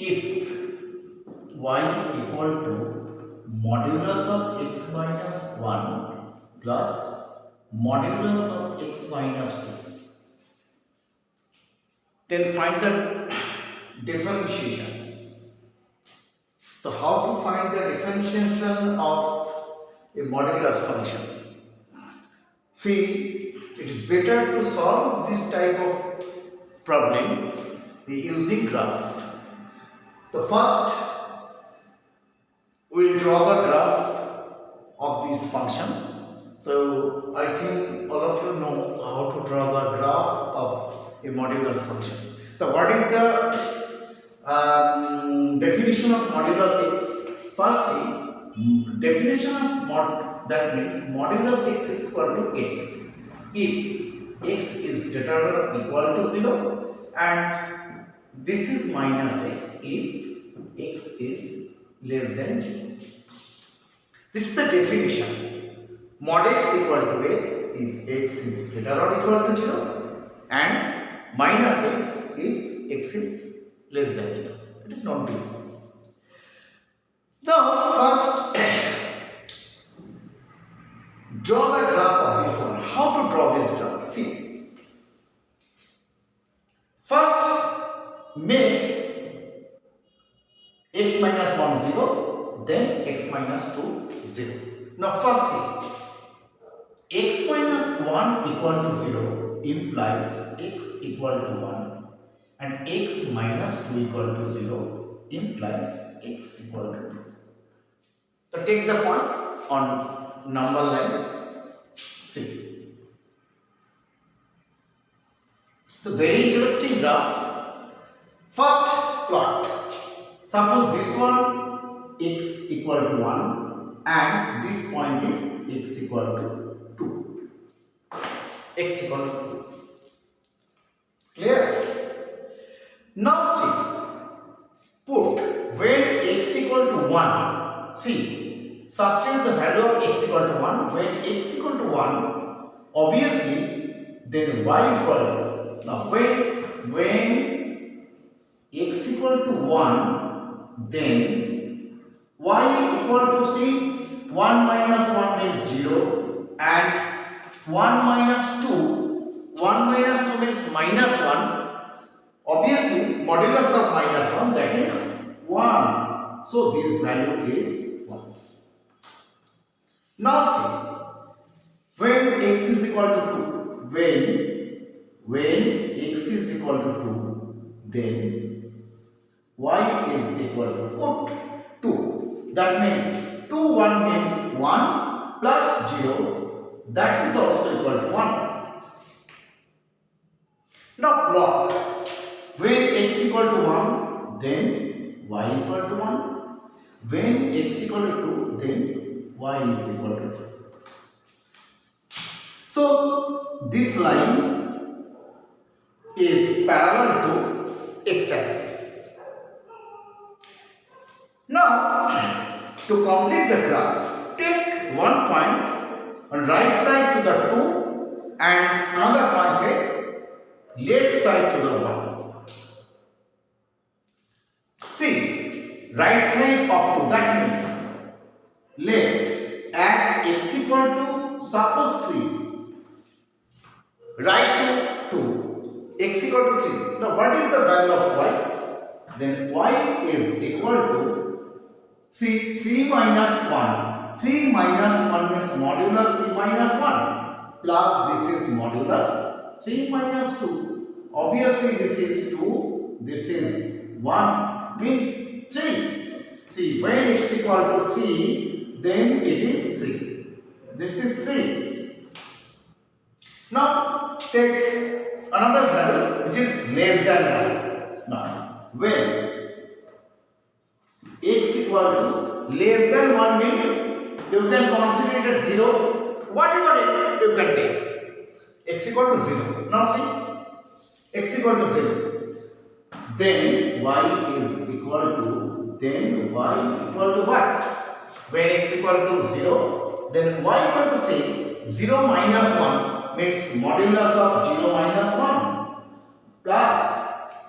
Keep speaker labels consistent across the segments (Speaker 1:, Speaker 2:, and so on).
Speaker 1: if y equal to modulus of x minus 1 plus modulus of x minus 2, then find the differentiation. So how to find the differentiation of a modulus function? See, it is better to solve this type of problem using graph. The first, we will draw the graph of this function. So I think all of you know how to draw the graph of a modulus function. So what is the definition of modulus x? First, see, definition of that means modulus x is equal to x if x is greater or equal to 0, and this is minus x if x is less than 0. This is the definition. Mod x equal to x if x is greater or equal to 0, and minus x if x is less than 0. It is known to you. Now first draw the graph of this one. How to draw this graph? See, first make x minus 1 0, then x minus 2 0. Now first see, x minus 1 equal to 0 implies x equal to 1, and x minus 2 equal to 0 implies x equal to 2. So take the point on number line. See, the very interesting graph. First plot. Suppose this one x equal to 1 and this point is x equal to 2. X equal to 2. Clear? Now see, put when x equal to 1, see, substitute the value of x equal to 1. When x equal to 1, obviously then y equal to, now when x equal to 1, then y equal to, see, 1 minus 1 means 0, and 1 minus 2 means minus 1. Obviously, modulus of minus 1, that is 1. So, this value is 1. Now, see, when x is equal to 2, when x is equal to 2, then y is equal to 2. That means 2, 1 means 1 plus 0, that is also equal to 1. Now, plot. When x equal to 1, then y equal to 1. When x equal to 2, then y is equal to 2. So, this line is parallel to x-axis. Now, to complete the graph, take one point on right side to the 2 and another point take left side to the 1. See, right side of 2, that means left at x equal to, suppose 3, right to 2, x equal to 3. Now what is the value of y? Then y is equal to, see, 3 minus 1. 3 minus 1 means modulus 3 minus 1 plus this is modulus 3 minus 2. Obviously this is 2, this is 1. Means 3. See, when x equal to 3, then it is 3. This is 3. Now, take another value which is less than 1. Now, when x equal to less than 1 means you can consider it as 0. Whatever you can take. X equal to 0. Now, see, x equal to 0. Then y is equal to, then y equal to what? When x equal to 0, then y equal to, say, 0 minus 1 means modulus of 0 minus 1 plus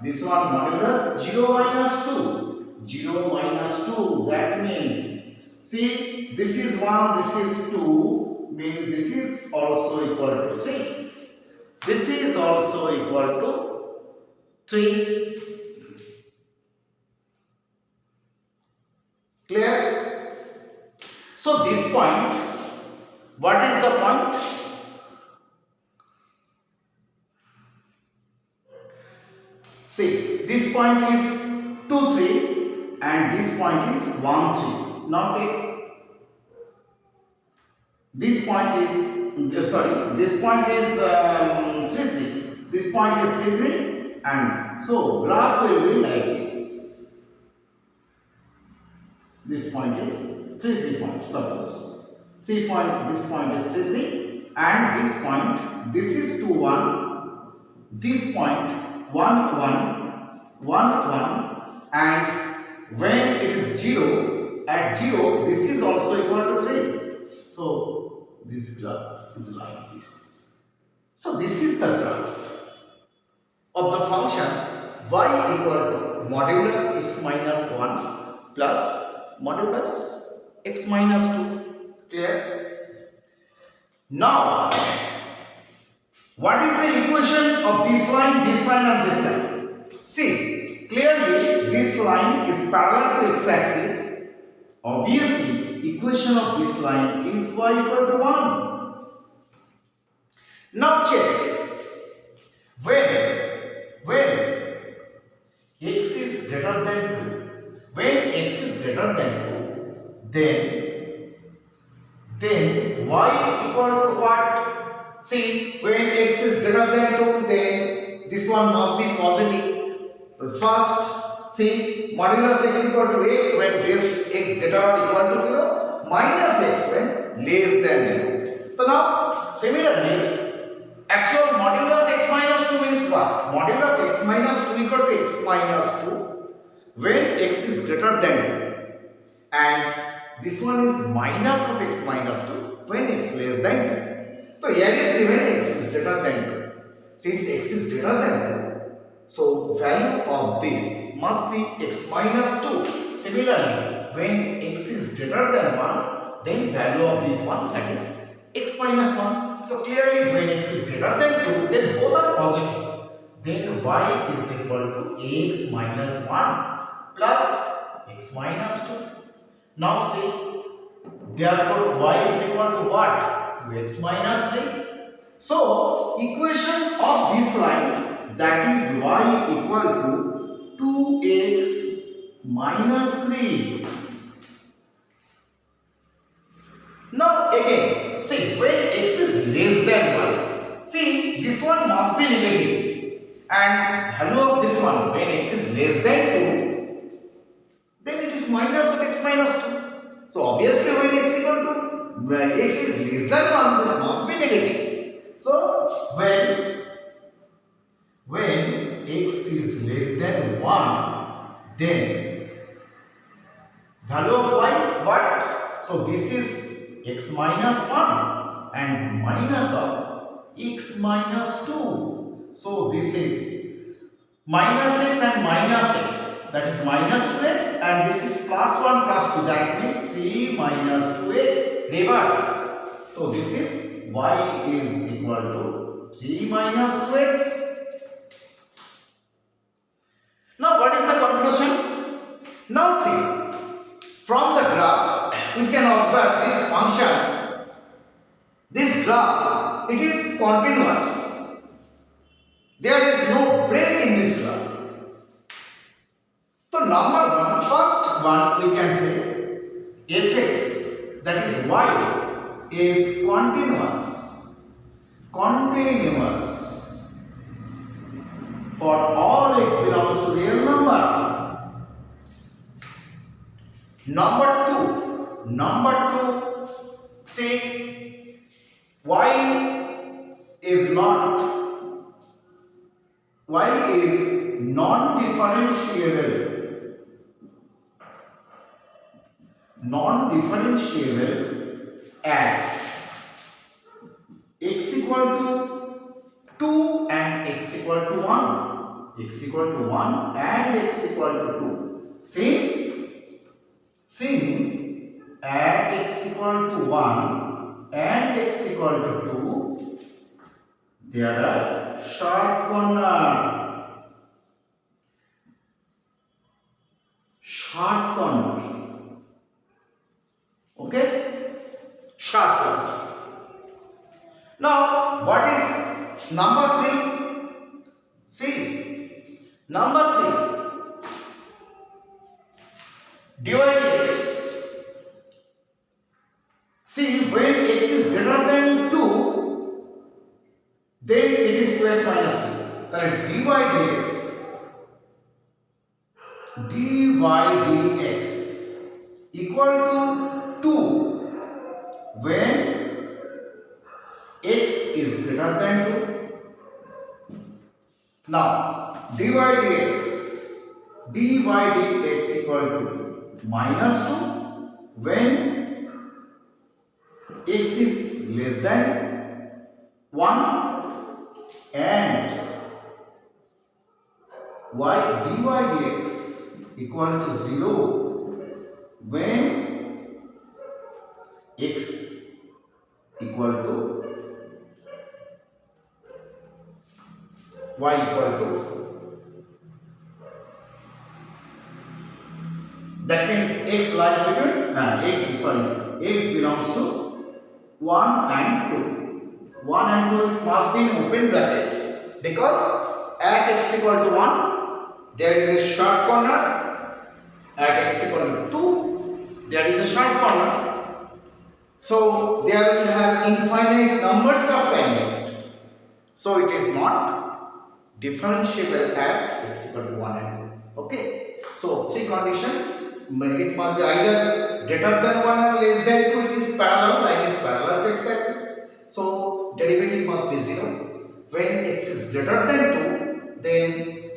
Speaker 1: This one modulus 0 minus 2. 0 minus 2, that means, see, this is 1, this is 2, means this is also equal to 3. This is also equal to 3. Clear? So this point, what is the point? See, this point is 2, 3 and this point is 1, 3. Now take this point is, this point is 3, 3. This point is 3, 3 and so graph will be like this. This point is 3, 3 points, suppose. 3 point, this point is 3, 3 and this point, this is 2, 1. This point 1, 1, 1, 1 and when it is 0, at 0 this is also equal to 3. So this graph is like this. So this is the graph of the function y equal to modulus x minus 1 plus modulus x minus 2. Clear? Now, what is the equation of this line and this line? See, clearly this line is parallel to x-axis. Obviously, equation of this line is y equal to 1. Now check. When x is greater than 2, when x is greater than 2, then y equal to what? See, when x is greater than 2, then this one must be positive. First, see, modulus x equal to x when x greater or equal to 0, minus x when less than 0. So now, similarly, actual modulus x minus 2 means what? Modulus x minus 2 equal to x minus 2 when x is greater than 2. And this one is minus of x minus 2 when x less than 2. So here is given x is greater than 2. Since x is greater than 2, so value of this must be x minus 2. Similarly, when x is greater than 1, then value of this one, that is x minus 1. So clearly when x is greater than 2, then both are positive. Then y is equal to x minus 1 plus x minus 2. Now see, therefore y is equal to what? 2x minus 3. So equation of this line, that is y equal to 2x minus 3. Now again, see, when x is less than 1, see, this one must be negative and value of this one when x is less than 2, then it is minus of x minus 2. So obviously when x is less than 1, this must be negative. So when x is less than 1, then value of y what? So this is x minus 1 and minus of x minus 2. So this is minus x and minus x, that is minus 2x, and this is plus 1 plus 2, that means 3 minus 2x reverse. So this is y is equal to 3 minus 2x. Now what is the conclusion? Now see, from the graph we can observe this function, this graph, it is continuous. There is no break in this graph. So number one, first one we can say fx, that is y, is continuous for all x belongs to real number. Number two, say y is non-differentiable at x equal to 2 and x equal to 1. x equal to 1 and x equal to 2. Since at x equal to 1 and x equal to 2, there are sharp corner. Okay? Sharp corner. Now, what is number 3? See, number 3, divide x. See, when x is greater than 2, then it is 2x minus 3. Then divide dx equal to 2 when x is greater than 2. Now, divide dx equal to minus 2 when x is less than 1, and dy dx equal to 0 when x equal to y equal to, that means x lies between x belongs to 1 and 2. 1 and 2 must be in open bracket because at x equal to 1 there is a sharp corner, at x equal to 2 there is a sharp corner. So there will have infinite numbers of tangent. So it is not differentiable at x equal to 1 and 2. Okay. So 3 conditions. It must be either greater than 1 or less than 2. It is parallel, line is parallel to x axis. So derivative must be 0. When x is greater than 2, then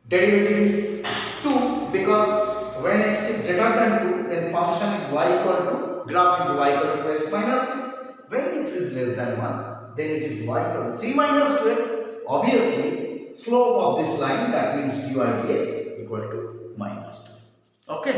Speaker 1: derivative is 2, because when x is greater than 2, then function is y equal to, graph is y equal to 2x minus 3. When x is less than 1, then it is y equal to 3 minus 2x. Obviously, slope of this line, that means dy dx equal to minus 2. Okay.